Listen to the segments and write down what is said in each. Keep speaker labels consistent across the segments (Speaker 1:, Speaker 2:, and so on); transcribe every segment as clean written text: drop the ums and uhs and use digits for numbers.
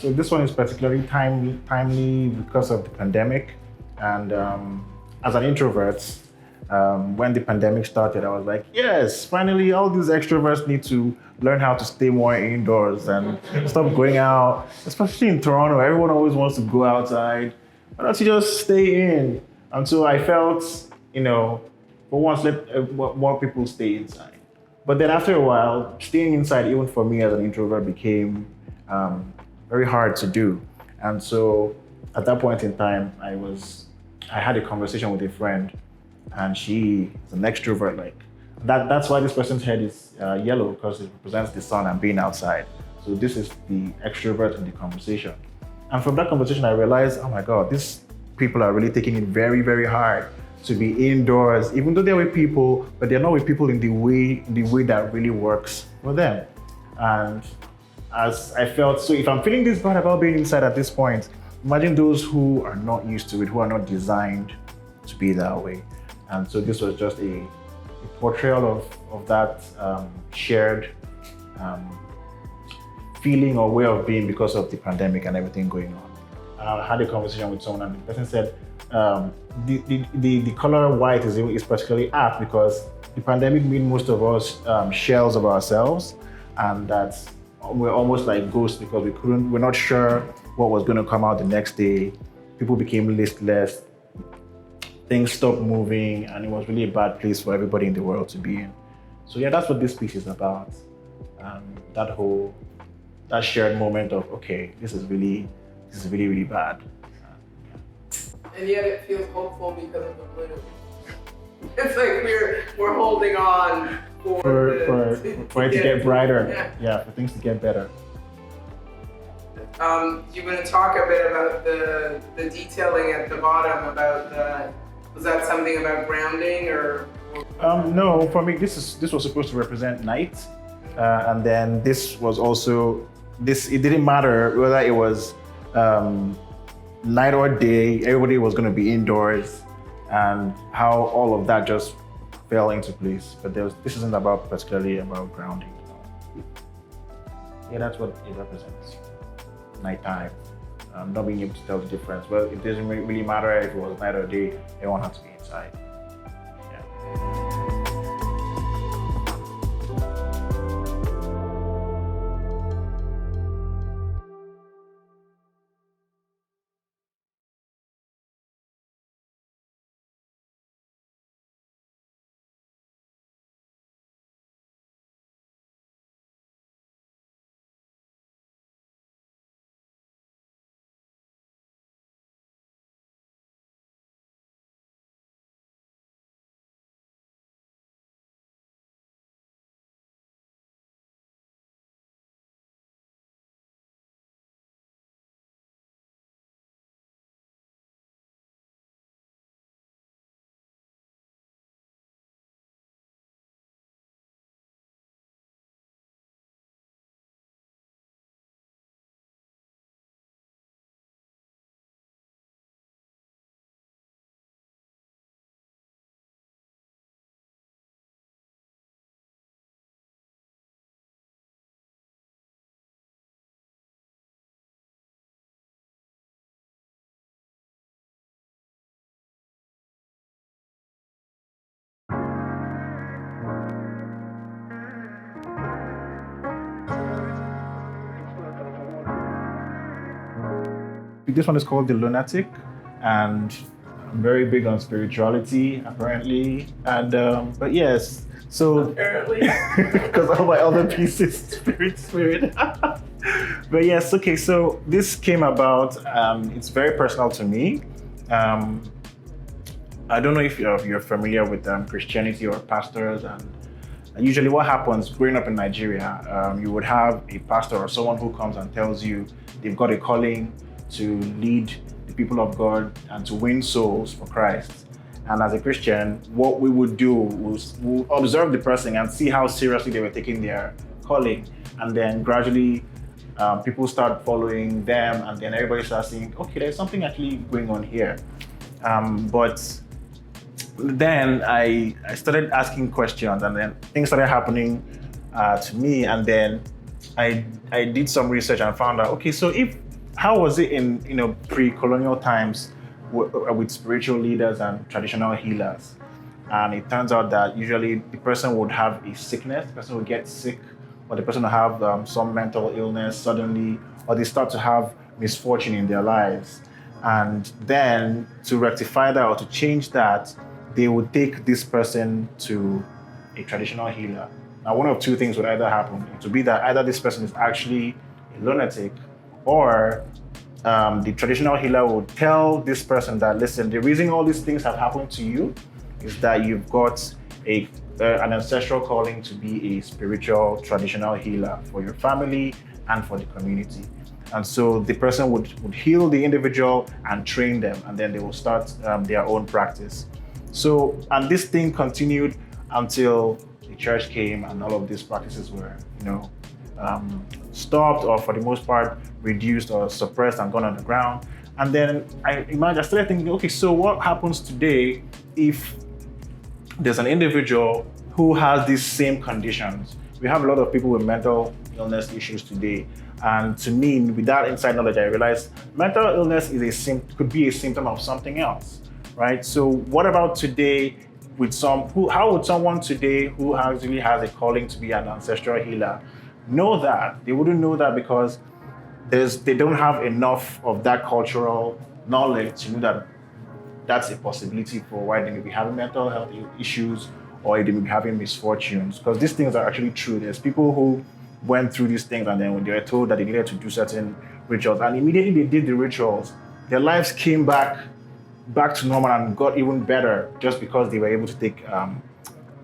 Speaker 1: So this one is particularly timely because of the pandemic. And as an introvert, when the pandemic started, I was like, yes, finally, all these extroverts need to learn how to stay more indoors and stop going out, especially in Toronto. Everyone always wants to go outside. Why don't you just stay in? And so I felt, for once, let more people stay inside. But then after a while, staying inside, even for me as an introvert, became very hard to do. And so at that point in time, I had a conversation with a friend, and she is an extrovert. Like that's why this person's head is yellow, because it represents the sun and being outside. So this is the extrovert in the conversation. And from that conversation, I realized, oh my God, these people are really taking it very, very hard to be indoors, even though they're with people, but they're not with people in the way that really works for them. And as I felt, so if I'm feeling this bad about being inside at this point, imagine those who are not used to it, who are not designed to be that way. And so this was just a portrayal of that shared feeling or way of being because of the pandemic and everything going on. I had a conversation with someone, and the person said the color white is particularly apt because the pandemic made most of us shells of ourselves, and that we're almost like ghosts because we're not sure what was going to come out the next day. People became listless, things stopped moving, and it was really a bad place for everybody in the world to be in. So yeah, that's what this piece is about. That shared moment of, okay, this is really, really bad.
Speaker 2: And yet it feels hopeful because of the blue. It's like we're holding on for
Speaker 1: it to get brighter. Yeah, for things to get better.
Speaker 2: You want to talk a bit about the detailing at the bottom about was that something about grounding or?
Speaker 1: No, for me this was supposed to represent night, and then this was also this. It didn't matter whether it was night or day. Everybody was going to be indoors, and how all of that just fell into place. But this isn't particularly about grounding. Yeah, that's what it represents. Nighttime, not being able to tell the difference. Well, it doesn't really matter if it was night or day. Everyone has to be inside. This one is called The Lunatic, and I'm very big on spirituality, apparently. And but yes, so
Speaker 2: Apparently.
Speaker 1: because all my other pieces, spirit. But yes, okay. So this came about. It's very personal to me. I don't know if you're familiar with Christianity or pastors, and usually what happens growing up in Nigeria, you would have a pastor or someone who comes and tells you they've got a calling to lead the people of God and to win souls for Christ. And as a Christian, what we would do was we'll observe the person and see how seriously they were taking their calling. And then gradually, people start following them, and then everybody starts saying, okay, there's something actually going on here. But then I started asking questions, and then things started happening to me. And then I did some research and found out, okay, so if how was it in pre-colonial times with spiritual leaders and traditional healers? And it turns out that usually the person would have a sickness, the person would get sick, or the person will have some mental illness suddenly, or they start to have misfortune in their lives. And then to rectify that or to change that, they would take this person to a traditional healer. Now, one of two things would either happen. It would be that either this person is actually a lunatic, or the traditional healer would tell this person that, listen, the reason all these things have happened to you is that you've got an ancestral calling to be a spiritual traditional healer for your family and for the community. And so the person would heal the individual and train them, and then they will start their own practice. So, and this thing continued until the church came and all of these practices were, stopped, or for the most part reduced or suppressed and gone underground. And then I started thinking, okay, so what happens today if there's an individual who has these same conditions? We have a lot of people with mental illness issues today. And to me, with that inside knowledge, I realized mental illness could be a symptom of something else, right? So what about today with how would someone today who actually has a calling to be an ancestral healer know that? They wouldn't know that because they don't have enough of that cultural knowledge to know that that's a possibility for why they may be having mental health issues or they may be having misfortunes. Because these things are actually true. There's people who went through these things, and then when they were told that they needed to do certain rituals, and immediately they did the rituals, their lives came back to normal and got even better just because they were able to take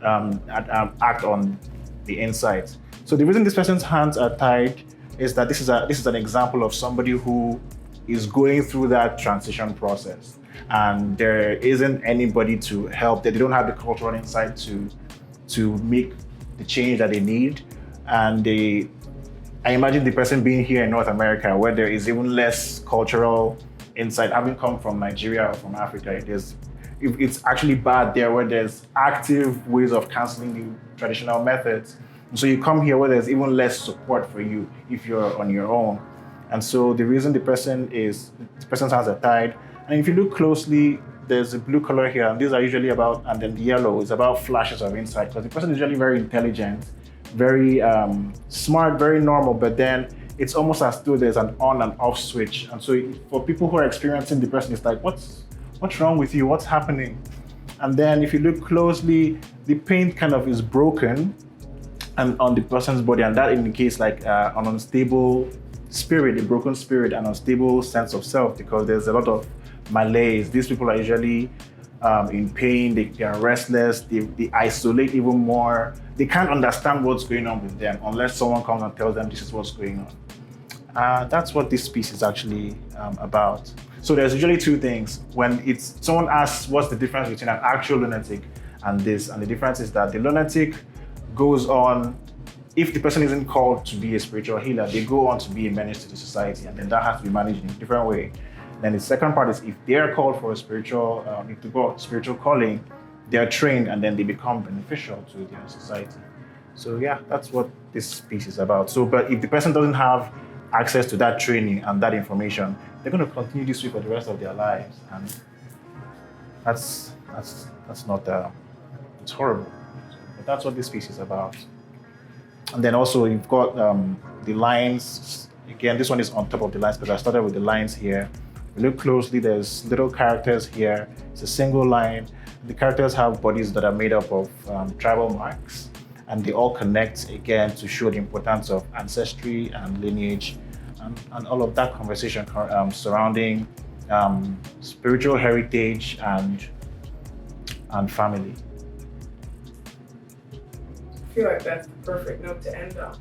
Speaker 1: act on the insights. So the reason this person's hands are tied is that this is an example of somebody who is going through that transition process, and there isn't anybody to help. They don't have the cultural insight to make the change that they need. And I imagine the person being here in North America, where there is even less cultural insight, having come from Nigeria or from Africa, it's actually bad there, where there's active ways of canceling the traditional methods. And so you come here where there's even less support for you if you're on your own. And so the reason the person's hands are tied, and if you look closely, there's a blue color here, and these are usually and then the yellow is about flashes of insight, because the person is usually very intelligent, very smart, very normal, but then it's almost as though there's an on and off switch. And so for people who are experiencing depression, it's like, what's wrong with you? What's happening? And then if you look closely, the paint kind of is broken and on the person's body, and that indicates like an unstable spirit, a broken spirit, an unstable sense of self, because there's a lot of malaise. These people are usually in pain, they are restless, they isolate even more. They can't understand what's going on with them unless someone comes and tells them this is what's going on. That's what this piece is actually about. So there's usually two things. When someone asks what's the difference between an actual lunatic and this, and the difference is that the lunatic goes on, if the person isn't called to be a spiritual healer, they go on to be a menace to the society, and then that has to be managed in a different way. Then the second part is if they're called for a spiritual calling, they're trained and then they become beneficial to their society. So yeah, that's what this piece is about. So, but if the person doesn't have access to that training and that information, they're going to continue this way for the rest of their lives, and that's not it's horrible. But that's what this piece is about. And then also you've got the lines. Again, this one is on top of the lines because I started with the lines here. If you look closely, there's little characters here. It's a single line. The characters have bodies that are made up of tribal marks, and they all connect again to show the importance of ancestry and lineage and all of that conversation surrounding spiritual heritage and family.
Speaker 2: I feel like that's the perfect note to end on.